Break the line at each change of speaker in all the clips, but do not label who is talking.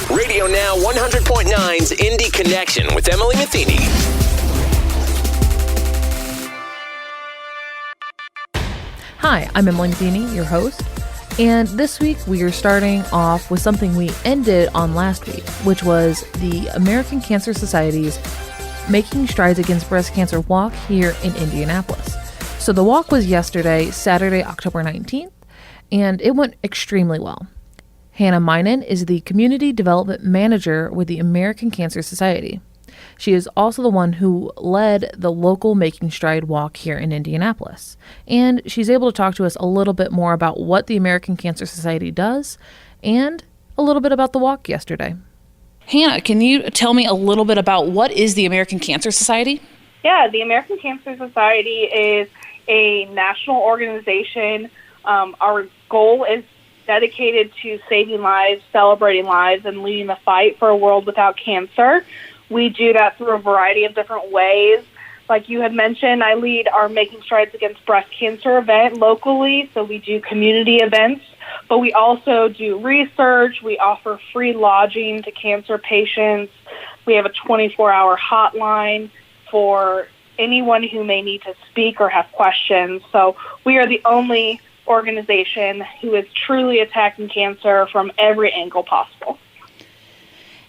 RadioNOW 100.9's Indy Connection with Emily Matheny.
Hi, I'm Emily Matheny, your host, and this week we are starting off with something we ended on last week, which was the American Cancer Society's Making Strides Against Breast Cancer walk here in Indianapolis. So the walk was yesterday, Saturday, October 19th, and it went extremely well. Hannah Minen is the Community Development Manager with the American Cancer Society. She is also the one who led the local Making Stride walk here in Indianapolis. And she's able to talk to us a little bit more about what the American Cancer Society does and a little bit about the walk yesterday. Hannah, can you tell me a little bit about what is the American Cancer Society?
Yeah, the American Cancer Society is a national organization. Our goal is dedicated to saving lives, celebrating lives, and leading the fight for a world without cancer. We do that through a variety of different ways. Like you had mentioned, I lead our Making Strides Against Breast Cancer event locally, so we do community events, but we also do research. We offer free lodging to cancer patients. We have a 24-hour hotline for anyone who may need to speak or have questions. So we are the only organization who is truly attacking cancer from every angle possible.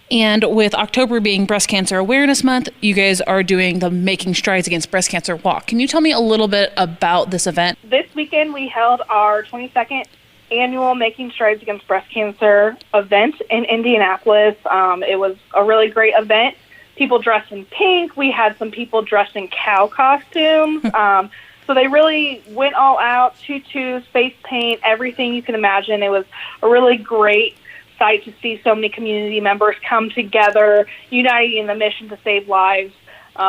And with October being Breast Cancer Awareness Month, you guys are doing the Making Strides Against Breast Cancer walk. Can you tell me a little bit about this event?
This weekend we held our 22nd annual Making Strides Against Breast Cancer event in Indianapolis. It was a really great event. People dressed in pink. We had some people dressed in cow costumes. So they really went all out, tutus, face paint, everything you can imagine. It was a really great sight to see so many community members come together, uniting in the mission to save lives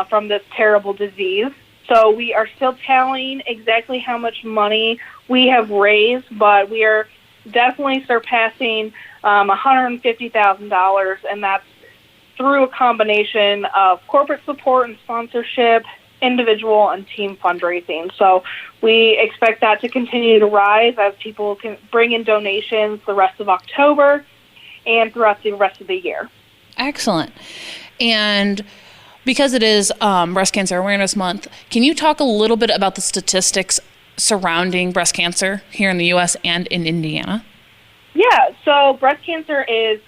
from this terrible disease. So we are still tallying exactly how much money we have raised, but we are definitely surpassing $150,000, and that's through a combination of corporate support and sponsorship, individual and team fundraising. So we expect that to continue to rise as people can bring in donations the rest of October and throughout the rest of the year.
Excellent. And because it is Breast Cancer Awareness Month, can you talk a little bit about the statistics surrounding breast cancer here in the U.S. and in Indiana?
Yeah, so breast cancer is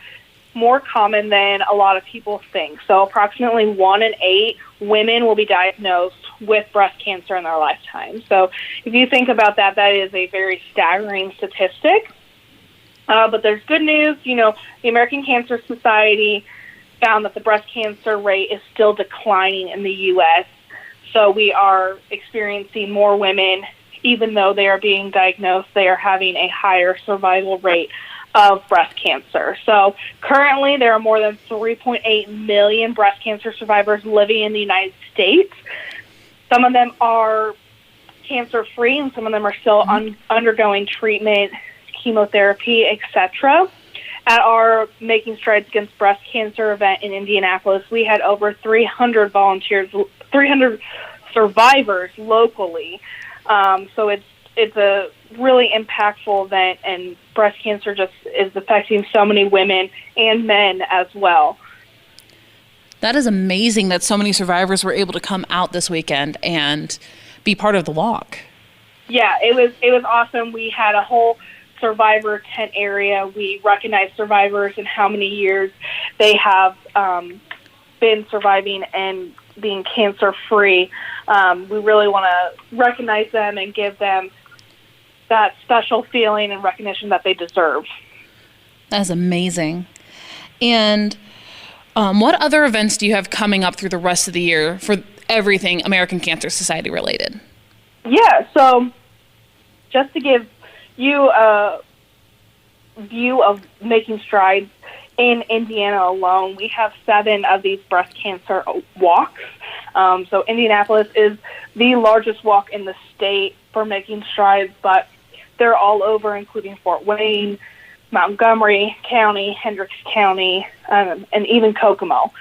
more common than a lot of people think. So approximately 1 in 8 women will be diagnosed with breast cancer in their lifetime. So if you think about that, that is a very staggering statistic. But there's good news. You know, the American Cancer Society found that the breast cancer rate is still declining in the U.S. So we are experiencing more women, even though they are being diagnosed, they are having a higher survival rate of breast cancer. So currently there are more than 3.8 million breast cancer survivors living in the United States. Some of them are cancer-free and some of them are still undergoing treatment, chemotherapy, etc. At our Making Strides Against Breast Cancer event in Indianapolis, we had over 300 volunteers, 300 survivors locally. So it's a really impactful event, and breast cancer just is affecting so many women and men as well.
That is amazing that so many survivors were able to come out this weekend and be part of the walk.
Yeah, it was awesome. We had a whole survivor tent area. We recognized survivors and how many years they have been surviving and being cancer-free. We really want to recognize them and give them that special feeling and recognition that they deserve.
That's amazing. And what other events do you have coming up through the rest of the year for everything American Cancer Society related?
Yeah, so just to give you a view of Making Strides in Indiana alone, we have 7 of these breast cancer walks. So Indianapolis is the largest walk in the state for Making Strides, but they're all over, including Fort Wayne, Montgomery County, Hendricks County, and even Kokomo.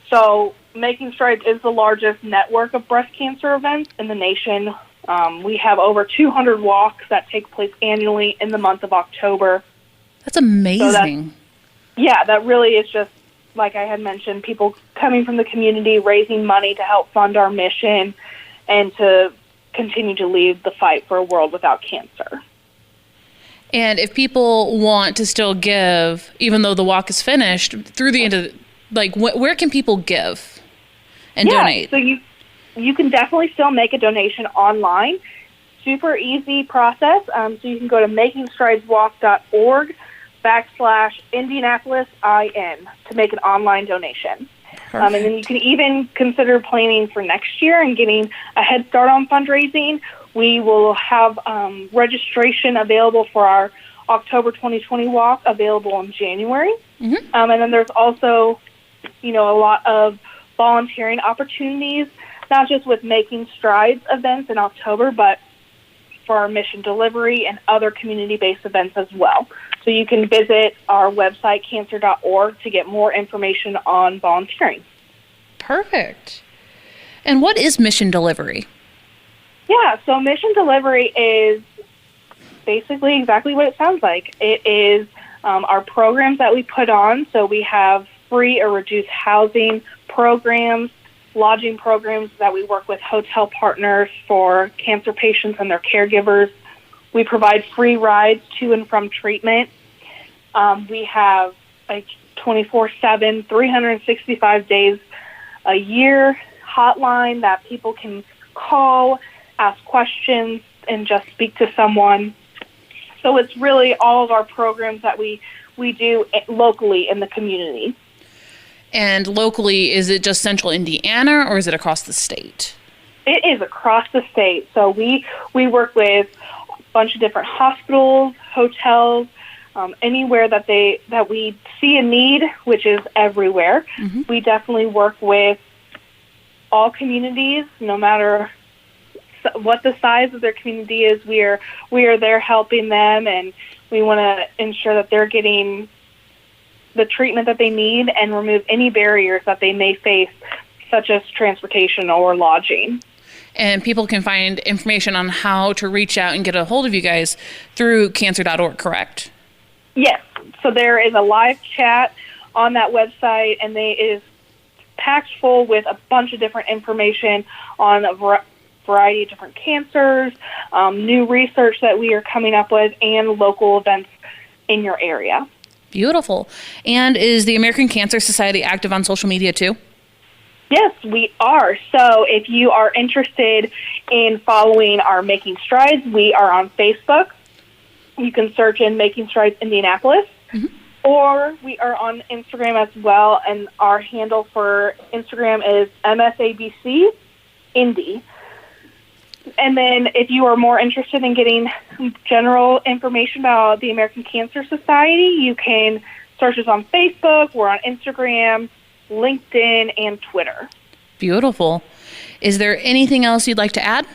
So Making Strides is the largest network of breast cancer events in the nation. We have over 200 walks that take place annually in the month of October.
That's amazing.
yeah, that really is just, like I had mentioned, people coming from the community, raising money to help fund our mission and to continue to lead the fight for a world without cancer.
And if people want to still give, even though the walk is finished, through the end of, where can people give and donate?
So you can definitely still make a donation online. Super easy process. So you can go to makingstrideswalk.org/IndianapolisIN to make an online donation. And then you can even consider planning for next year and getting a head start on fundraising. We will have registration available for our October 2020 walk available in January. And then there's also, a lot of volunteering opportunities, not just with Making Strides events in October, but for our mission delivery and other community-based events as well. So you can visit our website, cancer.org, to get more information on volunteering.
Perfect. And what is mission delivery?
Yeah, so mission delivery is basically exactly what it sounds like. It is our programs that we put on. So we have free or reduced housing programs, lodging programs that we work with hotel partners for cancer patients and their caregivers. We provide free rides to and from treatment. We have a 24/7, 365 days a year hotline that people can call, ask questions, and just speak to someone. So it's really all of our programs that we do locally in the community.
And locally, is it just central Indiana or is it across the state?
It is across the state. So we work with a bunch of different hospitals, hotels, anywhere that we see a need, which is everywhere. We definitely work with all communities, no matter what the size of their community is. We are there helping them, and we want to ensure that they're getting the treatment that they need and remove any barriers that they may face, such as transportation or lodging.
And people can find information on how to reach out and get a hold of you guys through cancer.org, correct?
Yes. So there is a live chat on that website, and it is packed full with a bunch of different information on a variety of different cancers, new research that we are coming up with, and local events in your area.
Beautiful. And is the American Cancer Society active on social media too?
Yes, we are. So if you are interested in following our Making Strides, we are on Facebook. You can search in Making Strides Indianapolis. Or we are on Instagram as well, and our handle for Instagram is MSABC Indy. And then if you are more interested in getting general information about the American Cancer Society, you can search us on Facebook. We're on Instagram, LinkedIn, and Twitter.
Beautiful. Is there anything else you'd like to add?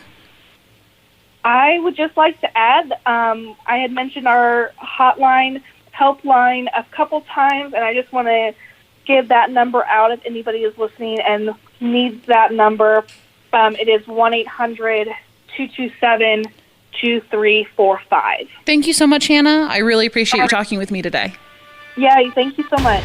I would just like to add, I had mentioned our helpline a couple times, and I just want to give that number out if anybody is listening and needs that number. It is 1-800-227-2345.
Thank you so much, Hannah. I really appreciate you talking with me today.
Yeah, thank you so much.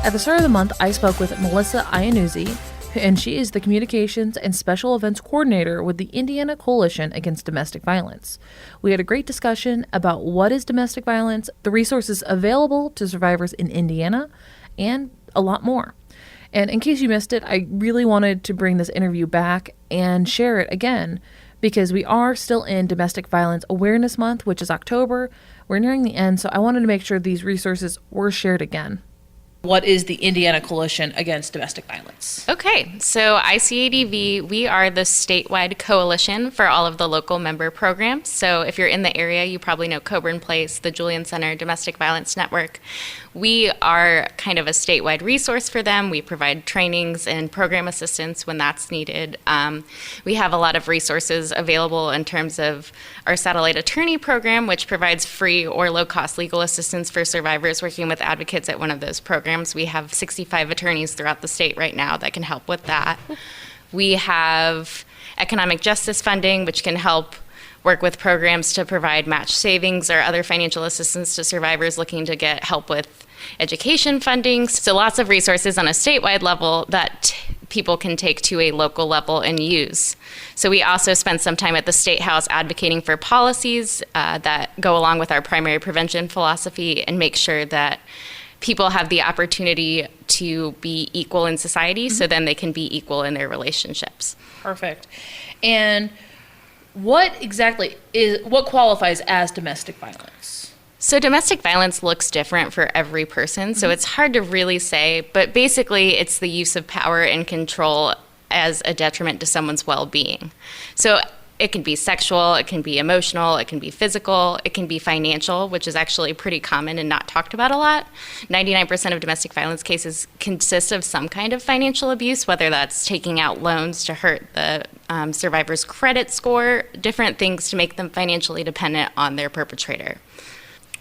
At the start of the month, I spoke with Melissa Iannuzzi, and she is the Communications and Special Events Coordinator with the Indiana Coalition Against Domestic Violence. We had a great discussion about what is domestic violence, the resources available to survivors in Indiana, and a lot more. And in case you missed it, I really wanted to bring this interview back and share it again, because we are still in Domestic Violence Awareness Month, which is October. We're nearing the end, so I wanted to make sure these resources were shared again. What is the Indiana Coalition Against Domestic Violence?
Okay, so ICADV, we are the statewide coalition for all of the local member programs. So if you're in the area, you probably know Coburn Place, the Julian Center, Domestic Violence Network. We are kind of a statewide resource for them. We provide trainings and program assistance when that's needed. We have a lot of resources available in terms of our satellite attorney program, which provides free or low-cost legal assistance for survivors working with advocates at one of those programs. We have 65 attorneys throughout the state right now that can help with that. We have economic justice funding, which can help work with programs to provide match savings or other financial assistance to survivors looking to get help with education funding. So lots of resources on a statewide level that people can take to a local level and use. So we also spend some time at the State House advocating for policies that go along with our primary prevention philosophy and make sure that people have the opportunity to be equal in society, so then they can be equal in their relationships.
Perfect. And what qualifies as domestic violence?
So domestic violence looks different for every person, so it's hard to really say, but basically it's the use of power and control as a detriment to someone's well-being. So it can be sexual, it can be emotional, it can be physical, it can be financial, which is actually pretty common and not talked about a lot. 99% of domestic violence cases consist of some kind of financial abuse, whether that's taking out loans to hurt the survivor's credit score, different things to make them financially dependent on their perpetrator.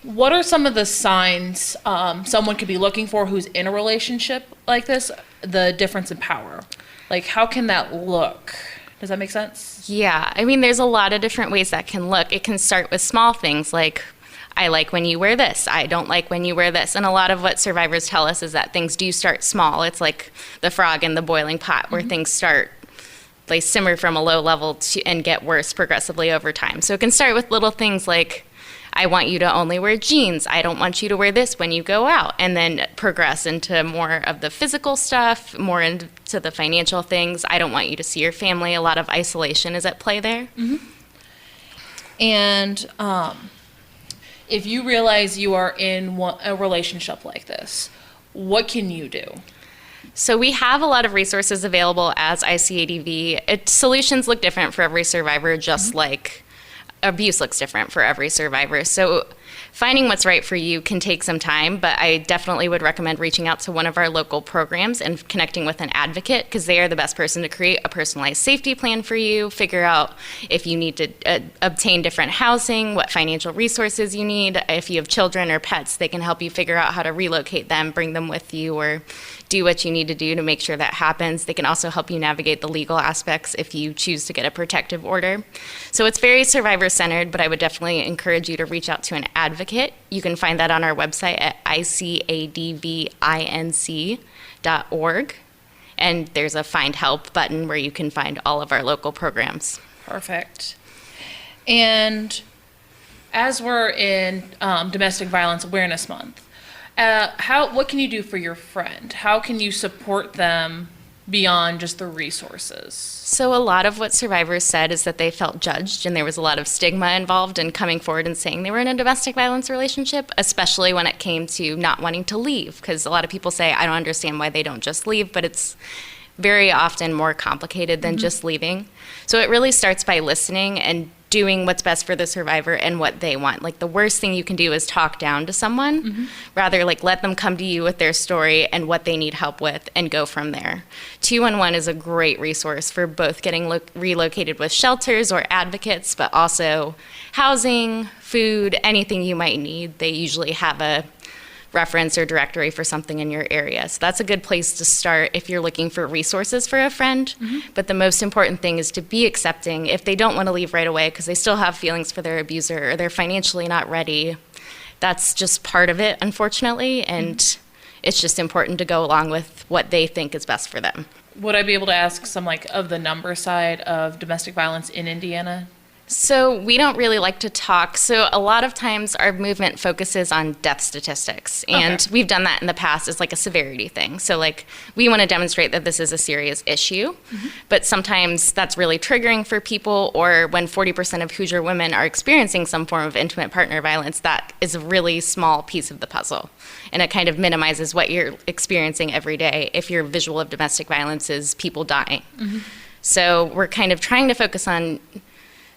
What are some of the signs someone could be looking for who's in a relationship like this, the difference in power? Like, how can that look? Does that make sense?
Yeah, I mean, there's a lot of different ways that can look. It can start with small things like, I like when you wear this, I don't like when you wear this. And a lot of what survivors tell us is that things do start small. It's like the frog in the boiling pot where things start, they simmer from a low level and get worse progressively over time. So it can start with little things like, I want you to only wear jeans. I don't want you to wear this when you go out. And then progress into more of the physical stuff, more into the financial things. I don't want you to see your family. A lot of isolation is at play there.
And if you realize you are in a relationship like this, what can you do?
So we have a lot of resources available as ICADV. Solutions look different for every survivor, just like abuse looks different for every survivor. So finding what's right for you can take some time, but I definitely would recommend reaching out to one of our local programs and connecting with an advocate, because they are the best person to create a personalized safety plan for you, figure out if you need to obtain different housing, what financial resources you need. If you have children or pets, they can help you figure out how to relocate them, bring them with you, or do what you need to do to make sure that happens. They can also help you navigate the legal aspects if you choose to get a protective order. So it's very survivor-centered, but I would definitely encourage you to reach out to an advocate. You can find that on our website at icadvinc.org. And there's a Find Help button where you can find all of our local programs.
Perfect. And as we're in Domestic Violence Awareness Month, what can you do for your friend? How can you support them beyond just the resources?
So a lot of what survivors said is that they felt judged, and there was a lot of stigma involved in coming forward and saying they were in a domestic violence relationship, especially when it came to not wanting to leave, because a lot of people say, I don't understand why they don't just leave, but it's very often more complicated than just leaving. So it really starts by listening and doing what's best for the survivor and what they want. Like, the worst thing you can do is talk down to someone. Rather, like, let them come to you with their story and what they need help with and go from there. 211 is a great resource for both getting relocated with shelters or advocates, but also housing, food, anything you might need. They usually have a reference or directory for something in your area. So that's a good place to start if you're looking for resources for a friend. But the most important thing is to be accepting. If they don't want to leave right away because they still have feelings for their abuser or they're financially not ready, that's just part of it, unfortunately, and it's just important to go along with what they think is best for them.
Would I be able to ask some of the number side of domestic violence in Indiana?
So we don't really like to talk. So a lot of times our movement focuses on death statistics. And we've done that in the past as like a severity thing. So like we want to demonstrate that this is a serious issue. But sometimes that's really triggering for people, or when 40% of Hoosier women are experiencing some form of intimate partner violence, that is a really small piece of the puzzle. And it kind of minimizes what you're experiencing every day if your visual of domestic violence is people dying. So we're kind of trying to focus on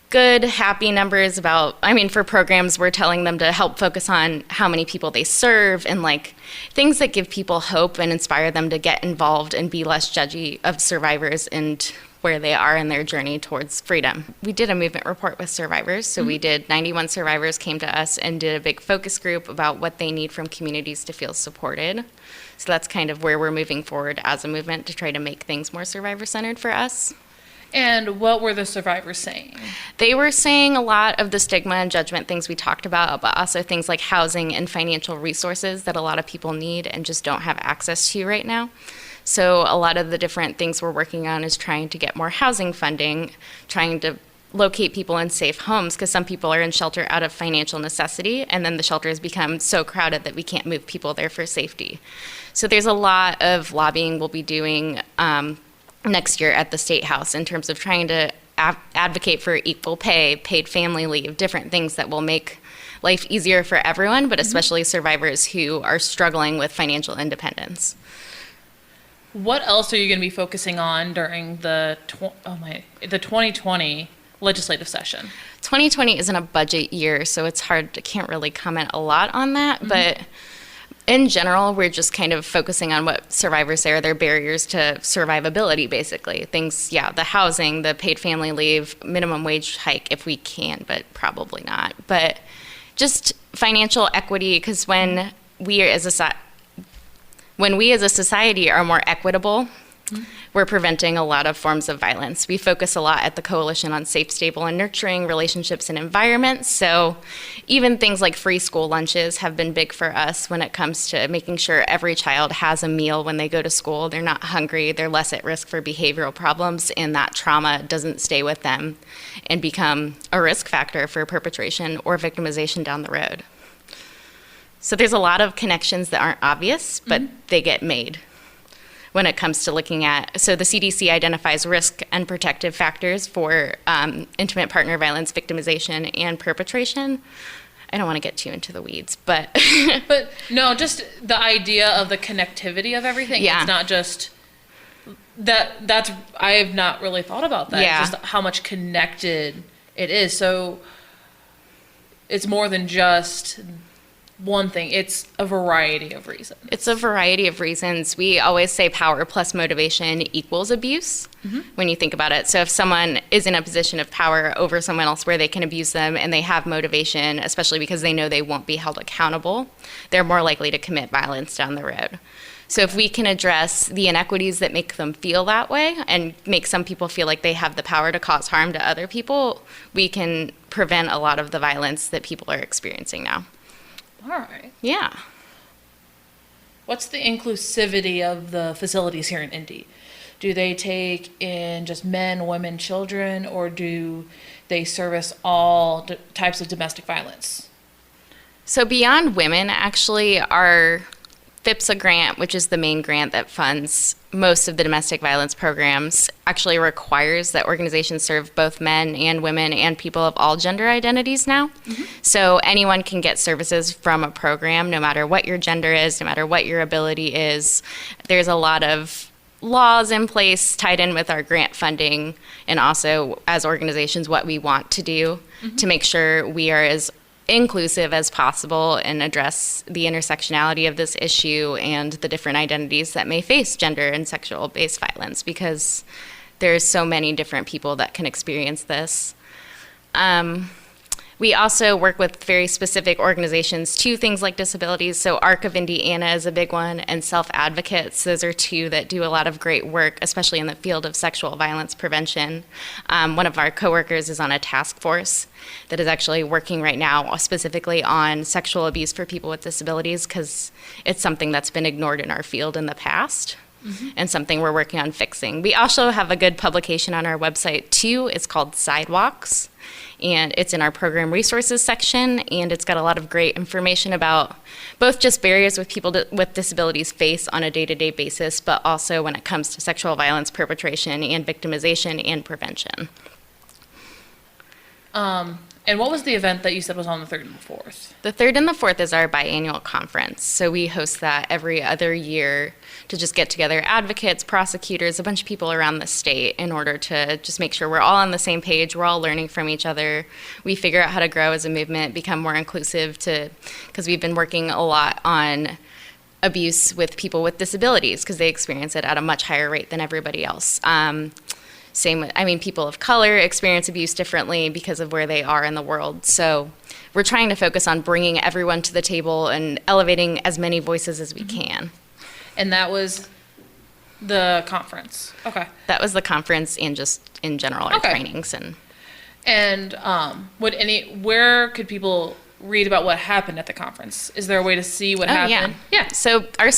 good, happy numbers for programs, we're telling them to help focus on how many people they serve and like things that give people hope and inspire them to get involved and be less judgy of survivors and where they are in their journey towards freedom. We did a movement report with survivors. So we did 91 survivors came to us and did a big focus group about what they need from communities to feel supported. So that's kind of where we're moving forward as a movement to try to make things more survivor-centered for us.
And what were the survivors saying?
They were saying a lot of the stigma and judgment things we talked about, but also things like housing and financial resources that a lot of people need and just don't have access to right now. So a lot of the different things we're working on is trying to get more housing funding, trying to locate people in safe homes, because some people are in shelter out of financial necessity, and then the shelter has become so crowded that we can't move people there for safety. So there's a lot of lobbying we'll be doing next year at the State House in terms of trying to advocate for equal pay, paid family leave, different things that will make life easier for everyone, but especially survivors who are struggling with financial independence.
What else are you going to be focusing on during the 2020 legislative session?
2020 isn't a budget year, so it's hard. I can't really comment a lot on that, but in general, we're just kind of focusing on what survivors say are their barriers to survivability, basically. Things, the housing, the paid family leave, minimum wage hike if we can, but probably not. But just financial equity, because when we as a society are more equitable, we're preventing a lot of forms of violence. We focus a lot at the Coalition on safe, stable, and nurturing relationships and environments. So even things like free school lunches have been big for us when it comes to making sure every child has a meal when they go to school. They're not hungry, they're less at risk for behavioral problems, and that trauma doesn't stay with them and become a risk factor for perpetration or victimization down the road. So there's a lot of connections that aren't obvious, but they get made when it comes to looking at, so the CDC identifies risk and protective factors for intimate partner violence, victimization, and perpetration. I don't want to get too into the weeds, but...
But no, just the idea of the connectivity of everything.
Yeah.
It's not just... That's I have not really thought about that.
Yeah.
It's just how much connected it is. So it's more than just one thing. It's a variety of reasons.
It's a variety of reasons. We always say power plus motivation equals abuse when you think about it. So if someone is in a position of power over someone else where they can abuse them and they have motivation, especially because they know they won't be held accountable, they're more likely to commit violence down the road. So if we can address the inequities that make them feel that way and make some people feel like they have the power to cause harm to other people, we can prevent a lot of the violence that people are experiencing now.
All right.
Yeah.
What's the inclusivity of the facilities here in Indy? Do they take in just men, women, children, or do they service all types of domestic violence?
So beyond women, actually, our FIPSA grant, which is the main grant that funds most of the domestic violence programs, actually requires that organizations serve both men and women and people of all gender identities now. So anyone can get services from a program, no matter what your gender is, no matter what your ability is. There's a lot of laws in place tied in with our grant funding, and also as organizations what we want to do to make sure we are as inclusive as possible and address the intersectionality of this issue and the different identities that may face gender and sexual-based violence, because there's so many different people that can experience this. We also work with very specific organizations to things like disabilities. So ARC of Indiana is a big one, and Self Advocates. Those are two that do a lot of great work, especially in the field of sexual violence prevention. One of our coworkers is on a task force that is actually working right now specifically on sexual abuse for people with disabilities, because it's something that's been ignored in our field in the past. And something we're working on fixing. We also have a good publication on our website too. It's called Sidewalks, and it's in our program resources section, and it's got a lot of great information about both just barriers with people with disabilities face on a day-to-day basis, but also when it comes to sexual violence perpetration and victimization and prevention.
And what was the event that you said was on the 3rd and the 4th?
The 3rd and the 4th is our biannual conference. So we host that every other year to just get together advocates, prosecutors, a bunch of people around the state in order to just make sure we're all on the same page, we're all learning from each other. We figure out how to grow as a movement, become more inclusive, because we've been working a lot on abuse with people with disabilities because they experience it at a much higher rate than everybody else. Same with, people of color experience abuse differently because of where they are in the world. So we're trying to focus on bringing everyone to the table and elevating as many voices as we can.
And that was the conference. Okay.
That was the conference and just in general, our
Okay.
trainings.
And where could people read about what happened at the conference? Is there a way to see what happened?
Yeah. So our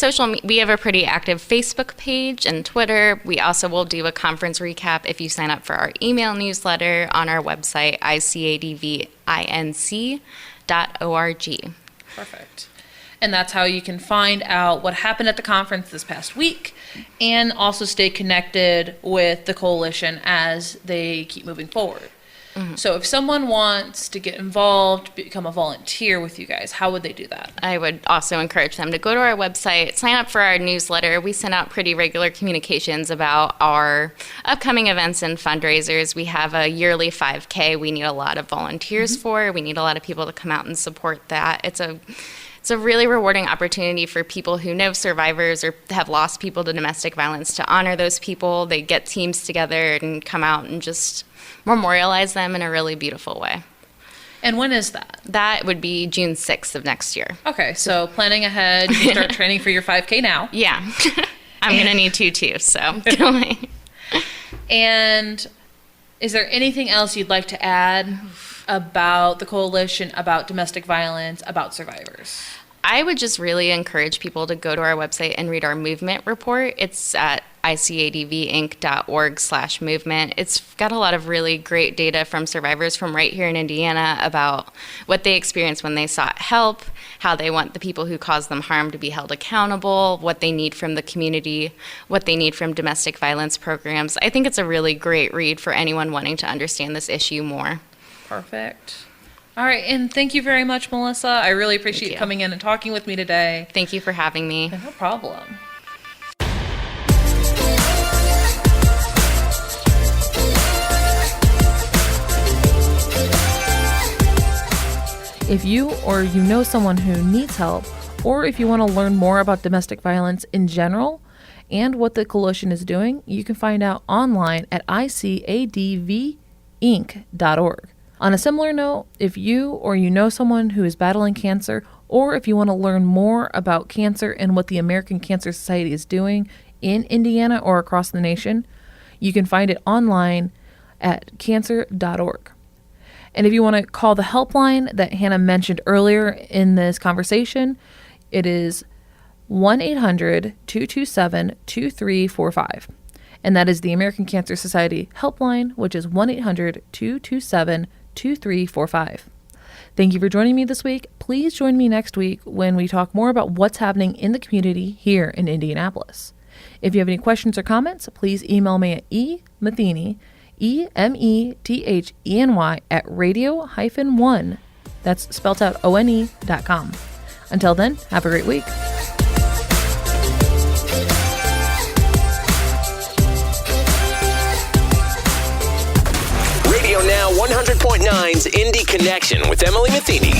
we have a pretty active Facebook page and Twitter. We also will do a conference recap if you sign up for our email newsletter on our website, icadvinc.org.
Perfect. And that's how you can find out what happened at the conference this past week and also stay connected with the coalition as they keep moving forward. So if someone wants to get involved, become a volunteer with you guys, how would they do that?
I would also encourage them to go to our website, sign up for our newsletter. We send out pretty regular communications about our upcoming events and fundraisers. We have a yearly 5K we need a lot of volunteers for. We need a lot of people to come out and support that. It's a really rewarding opportunity for people who know survivors or have lost people to domestic violence to honor those people. They get teams together and come out and just memorialize them in a really beautiful way.
And when is that?
That would be June 6th of next year.
Okay, so planning ahead, you can start training for your 5K now.
Yeah. I'm going to need to too, so.
And is there anything else you'd like to add about the coalition, about domestic violence, about survivors?
I would just really encourage people to go to our website and read our movement report. It's at icadvinc.org/movement. It's got a lot of really great data from survivors from right here in Indiana about what they experienced when they sought help, how they want the people who caused them harm to be held accountable, what they need from the community, what they need from domestic violence programs. I think it's a really great read for anyone wanting to understand this issue more.
Perfect. All right, and thank you very much, Melissa. I really appreciate you coming in and talking with me today.
Thank you for having me.
No problem. If you or you know someone who needs help, or if you want to learn more about domestic violence in general and what the coalition is doing, you can find out online at icadvinc.org. On a similar note, if you or you know someone who is battling cancer, or if you want to learn more about cancer and what the American Cancer Society is doing in Indiana or across the nation, you can find it online at cancer.org. And if you want to call the helpline that Hannah mentioned earlier in this conversation, it is 1-800-227-2345. And that is the American Cancer Society helpline, which is 1-800-227-2345. Thank you for joining me this week. Please join me next week when we talk more about what's happening in the community here in Indianapolis. If you have any questions or comments, please email me at eMetheny, EMETHENY at radio-1, that's spelled out ONE.com. Until then, have a great week.
Radio Now 100.9's Indy Connection with Emily Metheny.